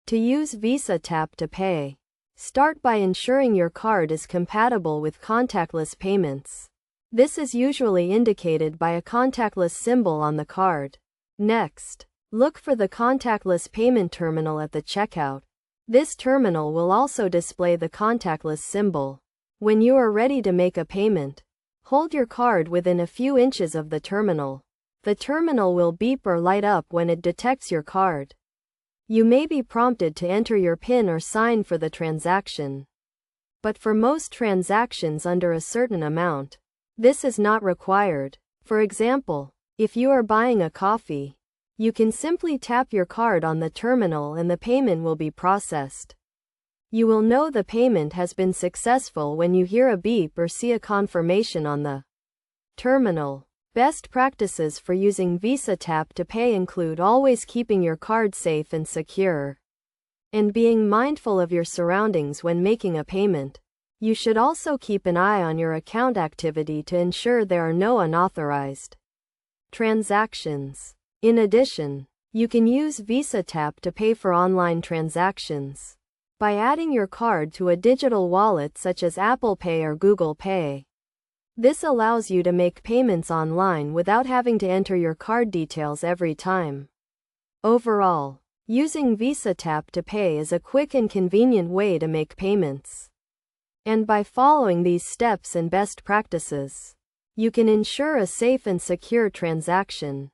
To use Visa Tap to Pay, start by ensuring your card is compatible with contactless payments. This is usually indicated by a contactless symbol on the card. Next, look for the contactless payment terminal at the checkout. This terminal will also display the contactless symbol. When you are ready to make a payment, hold your card within a few inches of the terminal. The terminal will beep or light up when it detects your card. You may be prompted to enter your PIN or sign for the transaction. But for most transactions under a certain amount, this is not required. For example, if you are buying a coffee, you can simply tap your card on the terminal and the payment will be processed. You will know the payment has been successful when you hear a beep or see a confirmation on the terminal. Best practices for using Visa Tap to Pay include always keeping your card safe and secure, and being mindful of your surroundings when making a payment. You should also keep an eye on your account activity to ensure there are no unauthorized transactions. In addition, you can use Visa Tap to Pay for online transactions by adding your card to a digital wallet such as Apple Pay or Google Pay. This allows you to make payments online without having to enter your card details every time. Overall, using Visa Tap to Pay is a quick and convenient way to make payments. And by following these steps and best practices, you can ensure a safe and secure transaction.